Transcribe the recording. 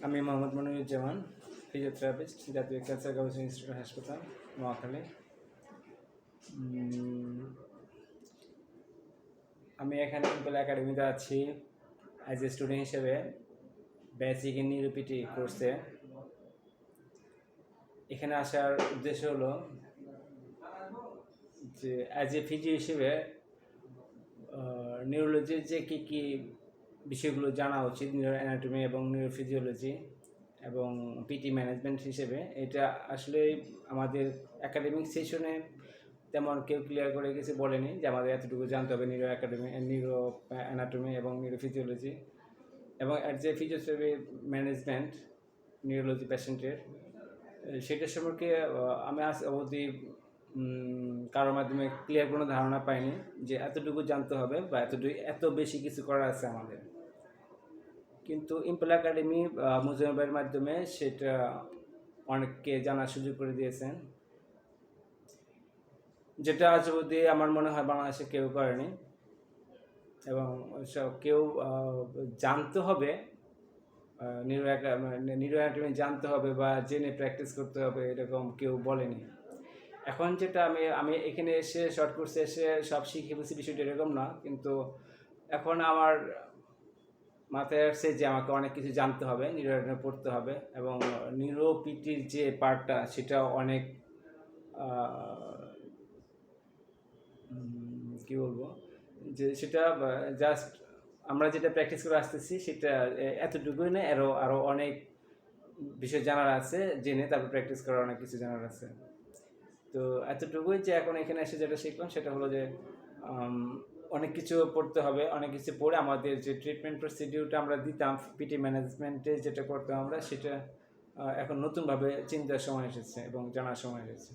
আমি মোহাম্মদ মনিরুজ্জামান, ফিজিওথেরাপিস্ট, জাতীয় ক্যান্সার গবেষণা ইনস্টিটিউট হাসপাতাল, নোয়াখালী। আমি এখানে ইম্পল একাডেমিতে আছি অ্যাজ এ স্টুডেন্ট হিসেবে বেসিক ইন নিউরোপিটি কোর্সে। এখানে আসার উদ্দেশ্য হলো যে অ্যাজ এ ফিজিও হিসেবে নিউরোলজির যে কী বিষয়গুলো জানা উচিত, নিউরো অ্যানাটমি এবং নিউরোফিজিওলজি এবং পিটি ম্যানেজমেন্ট হিসেবে, এটা আসলে আমাদের একাডেমিক সেশনে তেমন কেউ ক্লিয়ার করে কিছু বলেনি যে আমাদের এতটুকু জানতে হবে নিউরো অ্যানাটমি এবং নিউরোফিজিওলজি এবং as a physiotherapy management neurology পেশেন্টের, সেটা সম্পর্কে আমি আজ অবধি কারোর মাধ্যমে ক্লিয়ার কোনো ধারণা পাইনি যে এতটুকু জানতে হবে বা এত বেশি কিছু করা আছে আমাদের। কিন্তু ইম্পল একাডেমি মুজিবুর ভাইয়ের মাধ্যমে সেটা অনেককে জানার সুযোগ করে দিয়েছেন, যেটা আজ অবধি আমার মনে হয় বাংলাদেশে কেউ করেনি। এবং কেউ জানতে হবে, নিউরো অ্যানাটমি জানতে হবে বা জেনে প্র্যাকটিস করতে হবে, এরকম কেউ বলেনি। এখন যেটা আমি এখানে এসে শর্ট কোর্সে এসে সব শিখে ফেলছি, বিষয়টা এরকম না, কিন্তু এখন আমার মাথায় আসছে যে আমাকে অনেক কিছু জানতে হবে, নিউরো অ্যানাটমি পড়তে হবে এবং নিউরোপিটির যে পার্টটা সেটা অনেক কী বলবো, যে সেটা জাস্ট আমরা যেটা প্র্যাকটিস করে আসতেছি সেটা এতটুকুই না, আরও অনেক বিষয় জানার আছে, জেনে তারপর প্র্যাকটিস করার অনেক কিছু জানার আছে। তো এতটুকুই যে এখন এখানে এসে যেটা শিখলাম সেটা হলো যে অনেক কিছু পড়তে হবে, অনেক কিছু পড়ে আমাদের যে ট্রিটমেন্ট প্রসিডিউরটা আমরা দিতাম পিটি ম্যানেজমেন্টে যেটা করতাম আমরা, সেটা এখন নতুনভাবে চিন্তার সময় এসেছে এবং জানার সময় এসেছে।